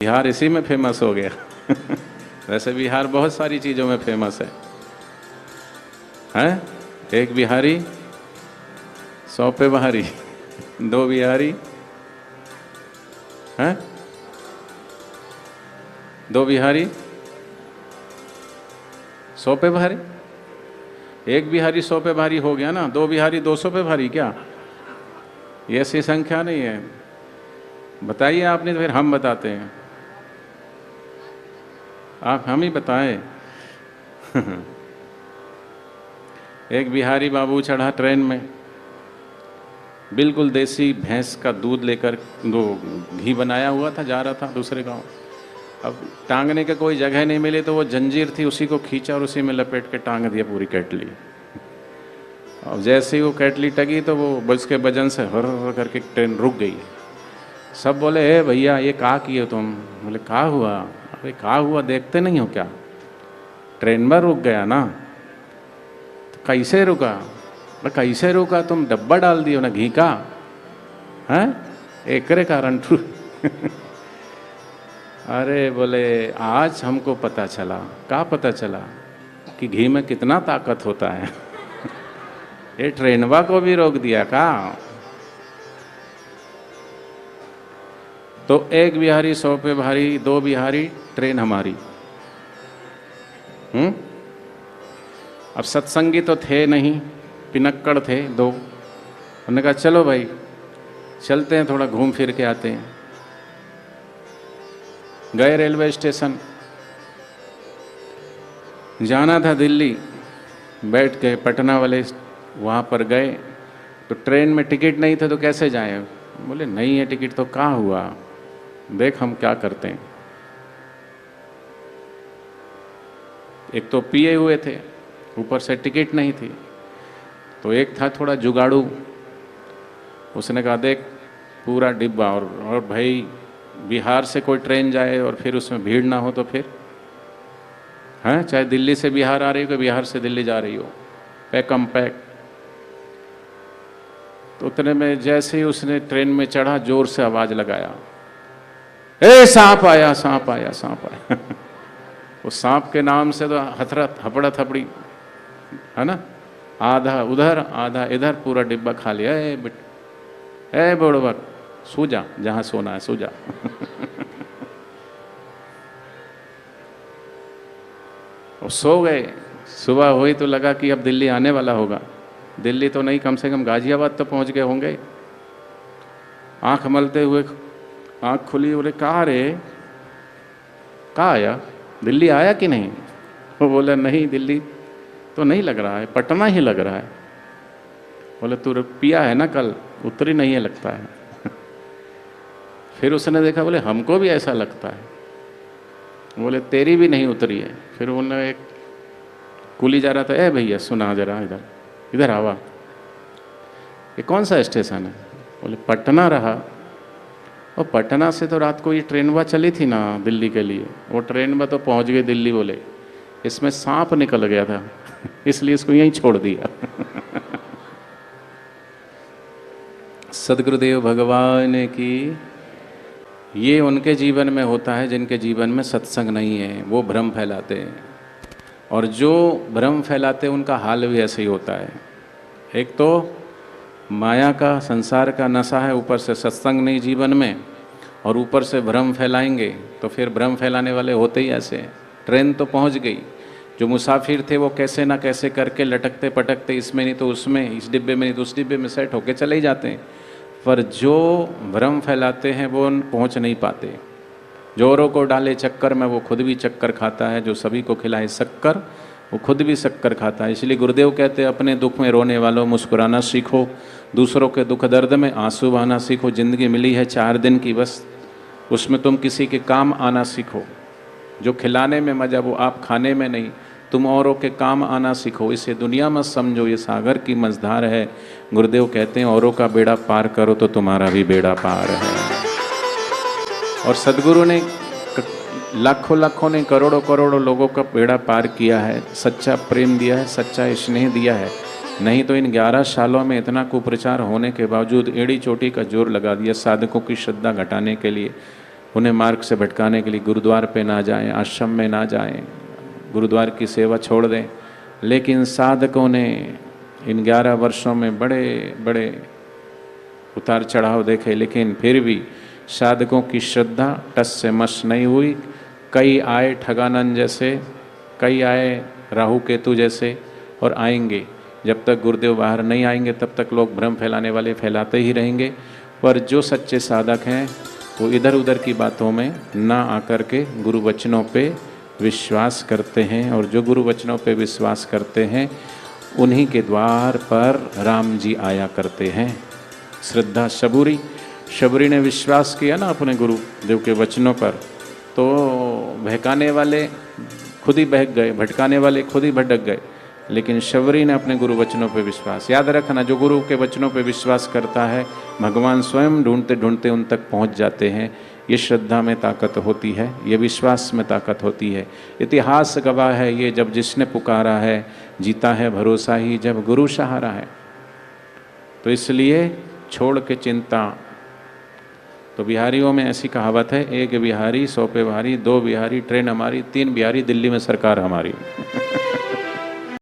बिहार इसी में फेमस हो गया। वैसे बिहार बहुत सारी चीज़ों में फेमस है। हैं? एक बिहारी 100 पे बहारी, 2 बिहारी हैं, 2 बिहारी 100 पे भारी। एक बिहारी 100 पे भारी हो गया ना, 2 बिहारी 200 पे भारी क्या? ये ऐसी संख्या नहीं है। बताइए आपने, तो फिर हम बताते हैं। आप हम ही बताएं। एक बिहारी बाबू चढ़ा ट्रेन में, बिल्कुल देसी भैंस का दूध लेकर, वो घी बनाया हुआ था, जा रहा था दूसरे गांव। अब टांगने के कोई जगह नहीं मिली तो वो जंजीर थी, उसी को खींचा और उसी में लपेट के टांग दिया पूरी केटली। और जैसे ही वो केटली टगी तो वो उसके वजन से हर करके ट्रेन रुक गई। सब बोले, ए भैया ये का किए तुम? बोले का हुआ? अरे का हुआ, देखते नहीं हो क्या? ट्रेन में रुक गया ना। तो कैसे रुका? बोले कैसे रुका? तुम डब्बा डाल दियो ना घी का, हैं? एकरे कारण अरे बोले आज हमको पता चला। क्या पता चला? कि घी में कितना ताकत होता है। ये ट्रेनवा को भी रोक दिया का? तो एक बिहारी 100 पे भारी, 2 बिहारी ट्रेन हमारी। अब सत्संगी तो थे नहीं, पिनक्कड़ थे 2। उन्होंने कहा चलो भाई चलते हैं, थोड़ा घूम फिर के आते हैं। गए रेलवे स्टेशन, जाना था दिल्ली, बैठ गए पटना वाले वहाँ पर गए। तो ट्रेन में टिकट नहीं थे तो कैसे जाएं? बोले नहीं है टिकट तो कहाँ हुआ, देख हम क्या करते हैं। एक तो पिए हुए थे, ऊपर से टिकट नहीं थी। तो एक था थोड़ा जुगाड़ू, उसने कहा देख पूरा डिब्बा, और भाई बिहार से कोई ट्रेन जाए और फिर उसमें भीड़ ना हो तो फिर हैं, चाहे दिल्ली से बिहार आ रही हो कि बिहार से दिल्ली जा रही हो, पैकम पैक। तो उतने में जैसे ही उसने ट्रेन में चढ़ा, जोर से आवाज लगाया, ए सांप आया, सांप आया, सांप आया। उस सांप के नाम से तो हपड़ा थपड़ी है ना, आधा उधर आधा इधर, पूरा डिब्बा खा लिया। ए बुड़बक सो जा, जहां सोना है सो जा। और सो गए। सुबह हुई तो लगा कि अब दिल्ली आने वाला होगा। दिल्ली तो नहीं, कम से कम गाजियाबाद तो पहुंच गए होंगे। आंख मलते हुए आंख खुली, बोले कहाँ रे, कहाँ आया, दिल्ली आया कि नहीं? वो बोले नहीं दिल्ली तो नहीं लग रहा है, पटना ही लग रहा है। बोले तू पिया है ना कल, उतरी नहीं है लगता है। फिर उसने देखा, बोले हमको भी ऐसा लगता है। बोले तेरी भी नहीं उतरी है। फिर उन्होंने एक कुली जा रहा था, ए भैया सुना जरा, इधर इधर आवा, ये कौन सा स्टेशन है? बोले पटना रहा। और पटना से तो रात को ये ट्रेन चली थी ना दिल्ली के लिए, वो ट्रेन में तो पहुंच गई दिल्ली। बोले इसमें सांप निकल गया था, इसलिए इसको यहीं छोड़ दिया। सदगुरुदेव भगवान की। ये उनके जीवन में होता है जिनके जीवन में सत्संग नहीं है, वो भ्रम फैलाते हैं। और जो भ्रम फैलाते हैं उनका हाल भी ऐसे ही होता है। एक तो माया का, संसार का नशा है, ऊपर से सत्संग नहीं जीवन में, और ऊपर से भ्रम फैलाएंगे तो फिर भ्रम फैलाने वाले होते ही ऐसे। ट्रेन तो पहुंच गई, जो मुसाफिर थे वो कैसे ना कैसे करके लटकते पटकते, इसमें नहीं तो उसमें, इस डिब्बे में नहीं तो उस डिब्बे में सेट होके चले ही जाते हैं। पर जो भ्रम फैलाते हैं वो पहुंच नहीं पाते। जो औरों को डाले चक्कर में वो खुद भी चक्कर खाता है, जो सभी को खिलाए शक्कर वो खुद भी शक्कर खाता है। इसलिए गुरुदेव कहते हैं अपने दुख में रोने वालों मुस्कुराना सीखो, दूसरों के दुख दर्द में आंसू बहाना सीखो। जिंदगी मिली है 4 दिन की बस, उसमें तुम किसी के काम आना सीखो। जो खिलाने में मजा वो आप खाने में नहीं, तुम औरों के काम आना सीखो। इसे दुनिया मत समझो, ये सागर की मझधार है। गुरुदेव कहते हैं औरों का बेड़ा पार करो तो तुम्हारा भी बेड़ा पार है। और सदगुरु ने लाखों लाखों ने, करोड़ों करोड़ों लोगों का बेड़ा पार किया है, सच्चा प्रेम दिया है, सच्चा स्नेह दिया है। नहीं तो इन 11 सालों में इतना कुप्रचार होने के बावजूद एड़ी चोटी का जोर लगा दिया साधकों की श्रद्धा घटाने के लिए। उन्हें मार्ग से भटकाने के लिए गुरुद्वार पे ना जाएं, आश्रम में ना जाएं, गुरुद्वार की सेवा छोड़ दें। लेकिन साधकों ने इन 11 वर्षों में बड़े बड़े उतार चढ़ाव देखे, लेकिन फिर भी साधकों की श्रद्धा टस से मस नहीं हुई। कई आए ठगानंद जैसे, कई आए राहु केतु जैसे, और आएंगे। जब तक गुरुदेव बाहर नहीं आएंगे तब तक लोग भ्रम फैलाने वाले फैलाते ही रहेंगे। पर जो सच्चे साधक हैं वो इधर उधर की बातों में ना आकर के गुरु वचनों पे विश्वास करते हैं, और जो गुरु वचनों पे विश्वास करते हैं उन्हीं के द्वार पर राम जी आया करते हैं। श्रद्धा शबूरी, शबरी ने विश्वास किया ना अपने गुरुदेव के वचनों पर, तो बहकाने वाले खुद ही बहक गए, भटकाने वाले खुद ही भटक गए। लेकिन शबरी ने अपने गुरु वचनों पे विश्वास, याद रखना, जो गुरु के वचनों पे विश्वास करता है भगवान स्वयं ढूंढते ढूंढते उन तक पहुंच जाते हैं। ये श्रद्धा में ताकत होती है, ये विश्वास में ताकत होती है। इतिहास गवाह है ये, जब जिसने पुकारा है जीता है भरोसा ही, जब गुरु सहारा है। तो इसलिए छोड़ के चिंता। तो बिहारियों में ऐसी कहावत है, एक बिहारी 100 पे भारी, 2 बिहारी ट्रेन हमारी, 3 बिहारी दिल्ली में सरकार हमारी।